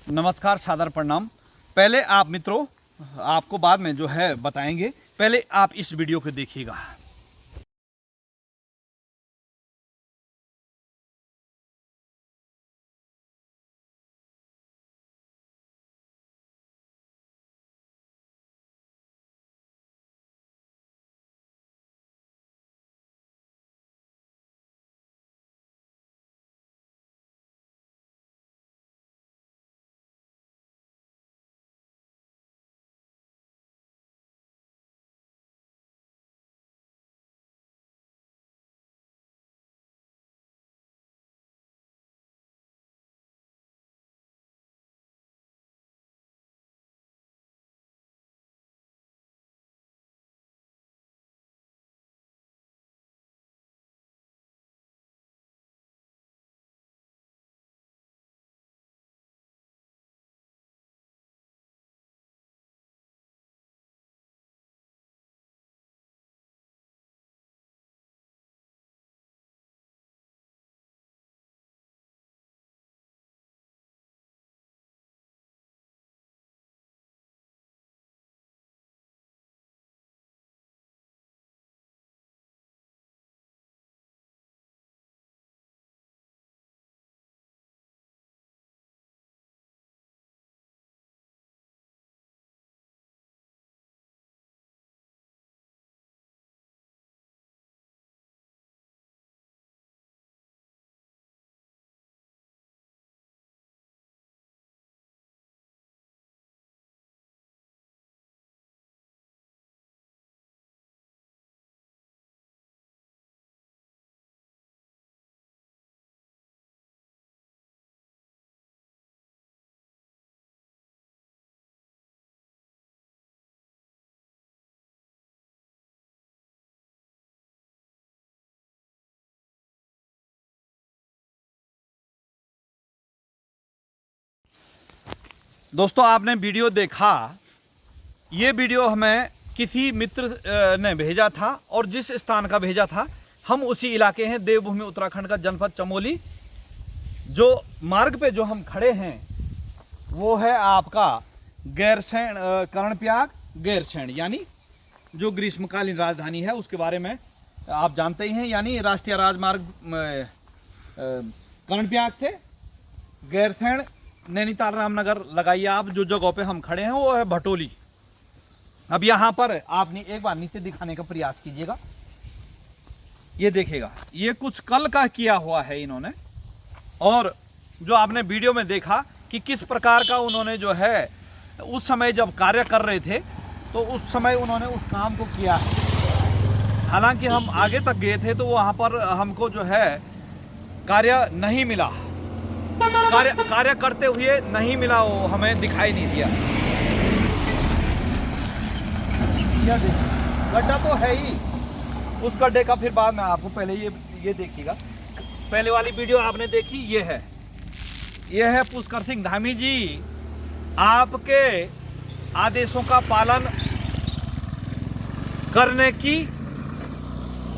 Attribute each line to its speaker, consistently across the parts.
Speaker 1: नमस्कार, सादर प्रणाम। पहले आप मित्रों, आपको बाद में जो है बताएंगे, पहले आप इस वीडियो को देखिएगा। दोस्तों, आपने वीडियो देखा। ये वीडियो हमें किसी मित्र ने भेजा था और जिस स्थान का भेजा था, हम उसी इलाके हैं, देवभूमि उत्तराखंड का जनपद चमोली। जो मार्ग पे जो हम खड़े हैं वो है आपका गैरसैंण, कर्णप्रयाग गैरसैंण, यानी जो ग्रीष्मकालीन राजधानी है उसके बारे में आप जानते ही हैं। यानी राष्ट्रीय राजमार्ग कर्णप्रयाग से गैरसैंण, नैनीताल, रामनगर लगाइए आप। जो जगह पे हम खड़े हैं वो है भटोली। अब यहाँ पर आपने एक बार नीचे दिखाने का प्रयास कीजिएगा। ये देखिएगा, ये कुछ कल का किया हुआ है इन्होंने। और जो आपने वीडियो में देखा कि किस प्रकार का उन्होंने जो है उस समय जब कार्य कर रहे थे तो उस समय उन्होंने उस काम को किया है। हालांकि हम आगे तक गए थे तो वहाँ पर हमको जो है कार्य नहीं मिला, कार्य करते हुए नहीं मिला, वो हमें दिखाई नहीं दिया। गड्ढा तो है ही, उस गड्ढे का फिर बाद में आपको पहले ये देखिएगा। पहले वाली वीडियो आपने देखी, ये है पुष्कर सिंह धामी जी। आपके आदेशों का पालन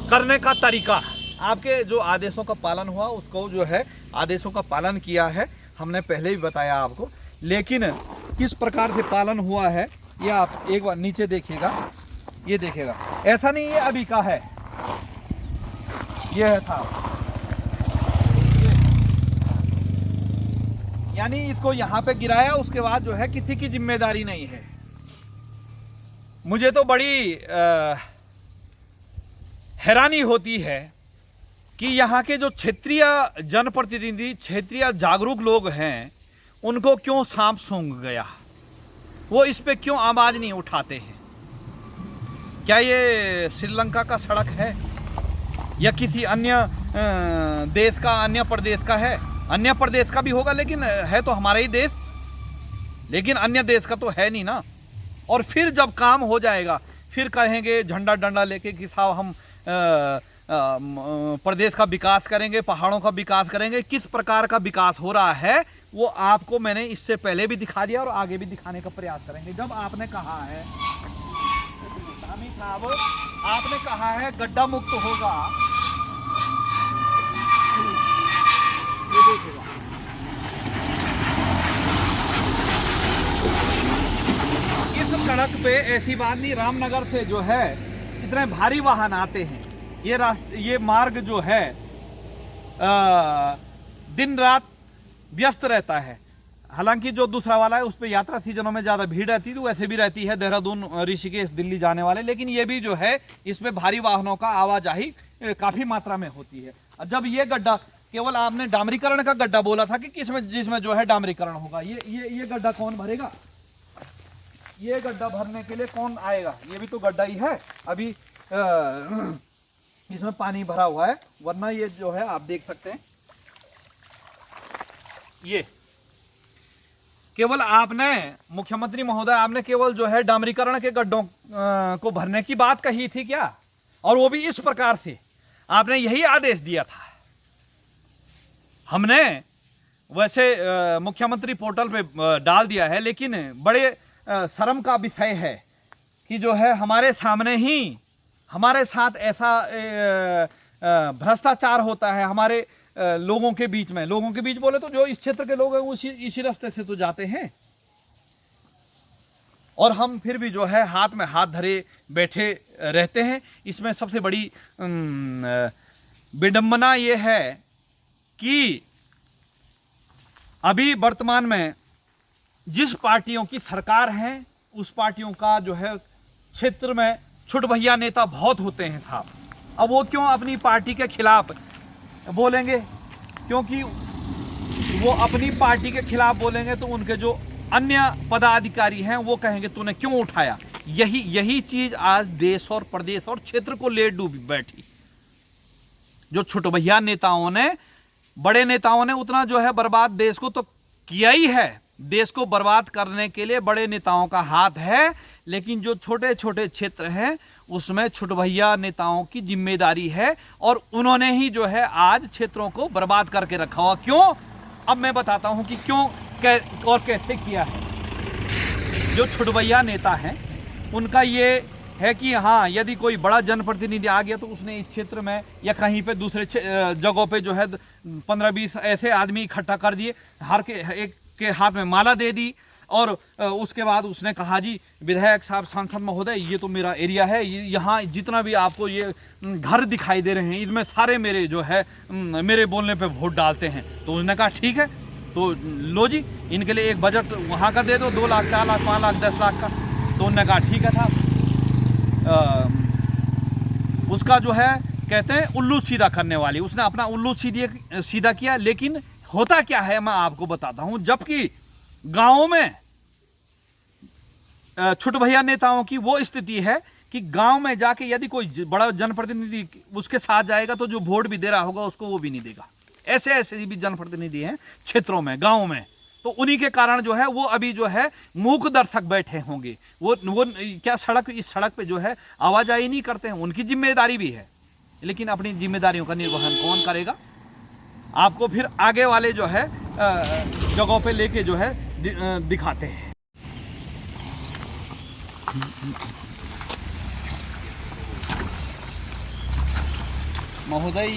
Speaker 1: करने का तरीका, आपके जो आदेशों का पालन हुआ उसको जो है आदेशों का पालन किया है, हमने पहले भी बताया आपको। लेकिन किस प्रकार से पालन हुआ है ये आप एक बार नीचे देखिएगा। ये देखिएगा, ऐसा नहीं ये अभी का है, ये है था। यानी इसको यहाँ पे गिराया, उसके बाद जो है किसी की जिम्मेदारी नहीं है। मुझे तो बड़ी हैरानी होती है कि यहाँ के जो क्षेत्रीय जनप्रतिनिधि, क्षेत्रीय जागरूक लोग हैं, उनको क्यों सांप सूंघ गया, वो इस पे क्यों आवाज नहीं उठाते हैं। क्या ये श्रीलंका का सड़क है या किसी अन्य देश का, अन्य प्रदेश का है? अन्य प्रदेश का भी होगा, लेकिन है तो हमारा ही देश, लेकिन अन्य देश का तो है नहीं ना। और फिर जब काम हो जाएगा फिर कहेंगे झंडा डंडा लेके कि साहब हम प्रदेश का विकास करेंगे, पहाड़ों का विकास करेंगे। किस प्रकार का विकास हो रहा है वो आपको मैंने इससे पहले भी दिखा दिया और आगे भी दिखाने का प्रयास करेंगे। जब आपने कहा है, आपने कहा है गड्ढा मुक्त होगा, ये देखिएगा, सड़क पे ऐसी बात नहीं, रामनगर से जो है इतने भारी वाहन आते हैं। ये मार्ग जो है दिन रात व्यस्त रहता है। हालांकि जो दूसरा वाला है उस पर यात्रा सीजनों में ज़्यादा भीड़ रहती है, तो वैसे भी रहती है देहरादून ऋषिकेश दिल्ली जाने वाले, लेकिन ये भी जो है इसमें भारी वाहनों का आवाजाही काफ़ी मात्रा में होती है। जब ये गड्ढा, केवल आपने डामरीकरण का गड्ढा बोला था कि किसमें जिसमें जो है डामरीकरण होगा, ये गड्ढा कौन भरेगा? ये गड्ढा भरने के लिए कौन आएगा? ये भी तो गड्ढा ही है, अभी इसमें पानी भरा हुआ है, वरना ये जो है आप देख सकते हैं, ये केवल आपने मुख्यमंत्री महोदय आपने केवल जो है डामरीकरण के गड्ढों को भरने की बात कही थी क्या? और वो भी इस प्रकार से आपने यही आदेश दिया था। हमने वैसे मुख्यमंत्री पोर्टल पे डाल दिया है, लेकिन बड़े शर्म का विषय है कि जो है हमारे सामने ही हमारे साथ ऐसा भ्रष्टाचार होता है। हमारे लोगों के बीच बोले तो जो इस क्षेत्र के लोग हैं इसी रास्ते से तो जाते हैं, और हम फिर भी जो है हाथ में हाथ धरे बैठे रहते हैं। इसमें सबसे बड़ी विडंबना ये है कि अभी वर्तमान में जिस पार्टियों की सरकार है उस पार्टियों का जो है क्षेत्र में छुट भैया नेता बहुत होते हैं साहब। अब वो क्यों अपनी पार्टी के खिलाफ बोलेंगे? क्योंकि वो अपनी पार्टी के खिलाफ बोलेंगे तो उनके जो अन्य पदाधिकारी हैं वो कहेंगे तूने क्यों उठाया। यही चीज आज देश और प्रदेश और क्षेत्र को ले डूबी बैठी। जो छुट भैया नेताओं ने, बड़े नेताओं ने उतना जो है बर्बाद देश को तो किया ही है। देश को बर्बाद करने के लिए बड़े नेताओं का हाथ है, लेकिन जो छोटे छोटे क्षेत्र हैं उसमें छुट भैया नेताओं की जिम्मेदारी है, और उन्होंने ही जो है आज क्षेत्रों को बर्बाद करके रखा हुआ। क्यों? अब मैं बताता हूं कि क्यों और कैसे किया है। जो छुट भैया नेता हैं उनका ये है कि हाँ, यदि कोई बड़ा जनप्रतिनिधि आ गया तो उसने इस क्षेत्र में या कहीं पे दूसरे जगहों पे जो है 15-20 ऐसे आदमी इकट्ठा कर दिए, हर के एक के हाथ में माला दे दी, और उसके बाद उसने कहा जी विधायक साहब, सांसद महोदय, ये तो मेरा एरिया है, यहाँ जितना भी आपको ये घर दिखाई दे रहे हैं इसमें सारे मेरे जो है मेरे बोलने पे वोट डालते हैं। तो उसने कहा ठीक है, तो लो जी, इनके लिए एक बजट वहाँ का दे दो, 2 लाख, 4 लाख, 5 लाख, 10 लाख का। तो उन्होंने कहा ठीक है साहब। उसका जो है कहते हैं उल्लू सीधा करने वाली, उसने अपना उल्लू सीधा किया। लेकिन होता क्या है मैं आपको बताता हूं। जबकि गांवों में छुट भैया नेताओं की वो स्थिति है कि गांव में जाके यदि कोई बड़ा जनप्रतिनिधि उसके साथ जाएगा तो जो वोट भी दे रहा होगा उसको वो भी नहीं देगा। ऐसे ऐसे भी जनप्रतिनिधि हैं क्षेत्रों में, गांव में। तो उन्हीं के कारण जो है वो अभी जो है मूक दर्शक बैठे होंगे। वो क्या इस सड़क पे जो है आवाजाही नहीं करते हैं, उनकी जिम्मेदारी भी है, लेकिन अपनी जिम्मेदारियों का निर्वहन कौन करेगा? आपको फिर आगे वाले जो है जगहों पे लेके जो है दिखाते हैं। महोदय,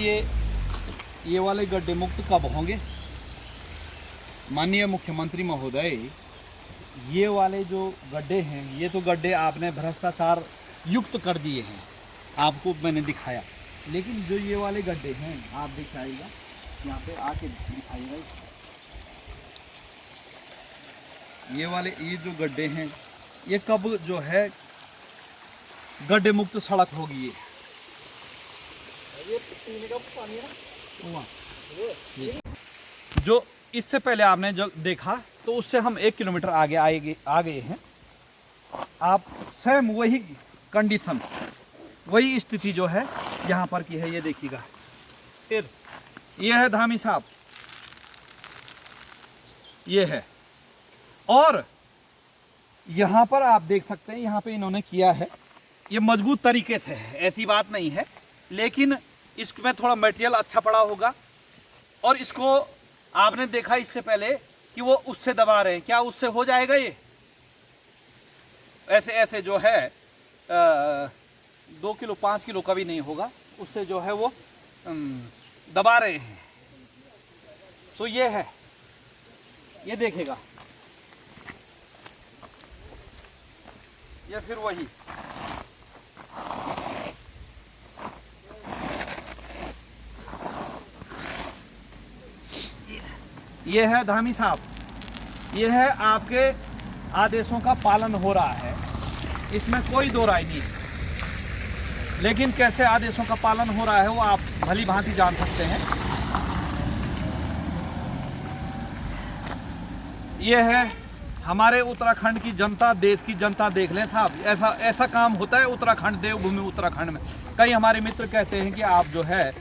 Speaker 1: ये वाले गड्ढे मुक्त कब होंगे? माननीय मुख्यमंत्री महोदय, ये वाले जो गड्ढे हैं, ये तो गड्ढे आपने भ्रष्टाचार युक्त कर दिए हैं, आपको मैंने दिखाया। लेकिन जो ये वाले गड्ढे हैं, आप दिखाइएगा, यहाँ पे आके दिखाइएगा, ये जो गड्ढे हैं ये कब जो है गड्ढे मुक्त सड़क होगी? ये पीने का पानी है ना, जो इससे पहले आपने जो देखा तो उससे हम 1 किलोमीटर आगे आ गए हैं। आप सेम वही कंडीशन, वही स्थिति जो है यहाँ पर की है, ये देखिएगा। फिर ये है धामी साहब, ये है, और यहाँ पर आप देख सकते हैं, यहाँ पे इन्होंने किया है, ये मजबूत तरीके से है, ऐसी बात नहीं है, लेकिन इसमें थोड़ा मटेरियल अच्छा पड़ा होगा। और इसको आपने देखा इससे पहले कि वो उससे दबा रहे हैं, क्या उससे हो जाएगा? ये ऐसे ऐसे जो है 2 किलो 5 किलो का भी नहीं होगा, उससे जो है वो दबा रहे हैं। तो ये है, ये देखेगा, ये फिर वही। ये है धामी साहब, ये है आपके आदेशों का पालन हो रहा है, इसमें कोई दो राय नहीं है। लेकिन कैसे आदेशों का पालन हो रहा है वो आप भली भांति जान सकते हैं। ये है हमारे उत्तराखंड की जनता, देश की जनता देख लें साहब, ऐसा काम होता है उत्तराखंड, देवभूमि उत्तराखंड में। कई हमारे मित्र कहते हैं कि आप जो है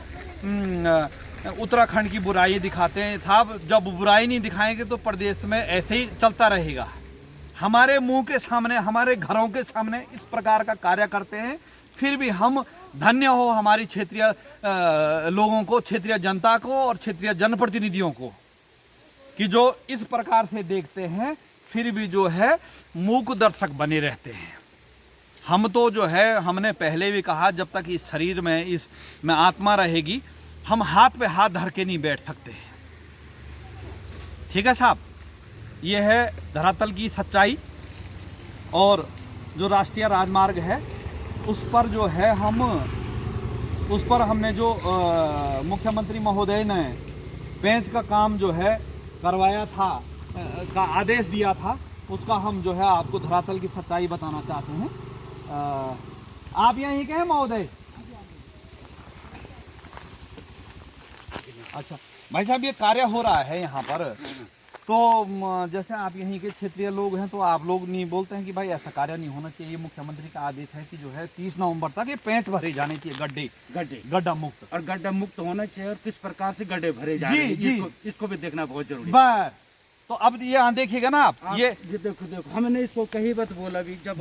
Speaker 1: उत्तराखंड की बुराई दिखाते हैं साहब। जब बुराई नहीं दिखाएंगे तो प्रदेश में ऐसे ही चलता रहेगा। हमारे मुंह के सामने, हमारे घरों के सामने इस प्रकार का कार्य करते हैं, फिर भी हम धन्य हो हमारी क्षेत्रीय लोगों को, क्षेत्रीय जनता को और क्षेत्रीय जनप्रतिनिधियों को कि जो इस प्रकार से देखते हैं फिर भी जो है मूक दर्शक बने रहते हैं। हम तो जो है, हमने पहले भी कहा, जब तक इस शरीर में, इसमें आत्मा रहेगी, हम हाथ पे हाथ धर के नहीं बैठ सकते। ठीक है साहब, ये है धरातल की सच्चाई। और जो राष्ट्रीय राजमार्ग है उस पर जो है उस पर हमने जो मुख्यमंत्री महोदय ने पेंच का काम जो है करवाया था, का आदेश दिया था, उसका हम जो है आपको धरातल की सच्चाई बताना चाहते हैं। आप यहीं के हैं महोदय? अच्छा भाई साहब, ये कार्य हो रहा है यहाँ पर, तो जैसे आप यहीं के क्षेत्रीय लोग हैं, तो आप लोग नहीं बोलते हैं कि भाई ऐसा कार्य नहीं होना चाहिए? मुख्यमंत्री का आदेश है कि जो है 30 नवंबर तक ये पेंच भरे जाने चाहिए, गड्ढा मुक्त,
Speaker 2: और गड्ढा मुक्त होना चाहिए। और किस प्रकार से गड्ढे भरे जा रहे हैं इसको भी देखना बहुत जरूरी है।
Speaker 1: बस तो अब ये यहाँ देखिएगा ना आप, ये
Speaker 2: देखो हमने इसको कहीं बात बोला भी, जब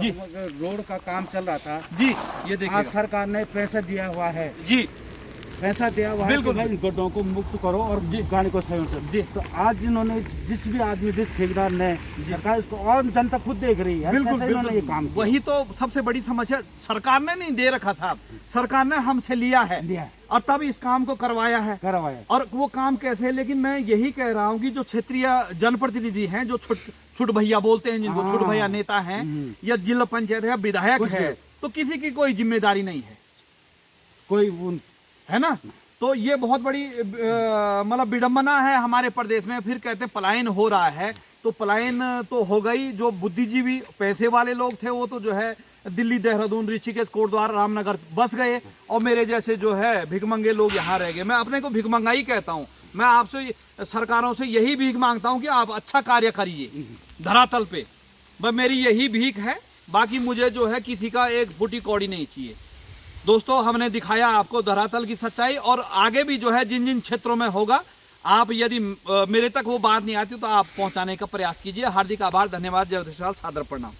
Speaker 2: रोड का काम चल रहा था
Speaker 1: जी, ये देखिए
Speaker 2: आज सरकार ने पैसा दिया हुआ है
Speaker 1: जी,
Speaker 2: पैसा दिया हुआ है,
Speaker 1: बिल्कुल
Speaker 2: भाई गड्ढों को मुक्त करो और गाड़ी को सही करो जी। तो आज जिन्होंने, जिस भी आदमी, जिस ठेकेदार ने, सरकार इसको, और जनता खुद देख रही है,
Speaker 1: बिल्कुल
Speaker 2: बिल्कुल ये काम किया।
Speaker 1: वही तो सबसे बड़ी समस्या, सरकार ने नहीं दे रखा था, सरकार ने हमसे लिया है और तब इस काम को करवाया है। और वो काम कैसे है? लेकिन मैं यही कह रहा हूँ कि जो क्षेत्रीय जनप्रतिनिधि हैं, जो छुट भैया बोलते हैं, जिनको छुट भैया नेता हैं, या जिला पंचायत है, विधायक है, तो किसी की कोई जिम्मेदारी नहीं है,
Speaker 2: कोई
Speaker 1: है ना। तो ये बहुत बड़ी मतलब विडंबना है हमारे प्रदेश में। फिर कहते हैं पलायन हो रहा है, तो पलायन तो हो गई। जो बुद्धिजीवी पैसे वाले लोग थे वो तो जो है दिल्ली, देहरादून, ऋषिकेश, कोटद्वार, रामनगर बस गए, और मेरे जैसे जो है भिखमंगे लोग यहाँ रह गए। मैं अपने को भिखमंगा ही कहता हूँ। मैं आपसे, सरकारों से यही भीख मांगता हूँ कि आप अच्छा कार्य करिए धरातल पे, बस मेरी यही भीख है। बाकी मुझे जो है किसी का एक बूटी कौड़ी नहीं चाहिए। दोस्तों, हमने दिखाया आपको धरातल की सच्चाई, और आगे भी जो है जिन जिन क्षेत्रों में होगा, आप यदि मेरे तक वो बात नहीं आती तो आप पहुंचाने का प्रयास कीजिए। हार्दिक आभार, धन्यवाद, जय विशाल, सादर प्रणाम।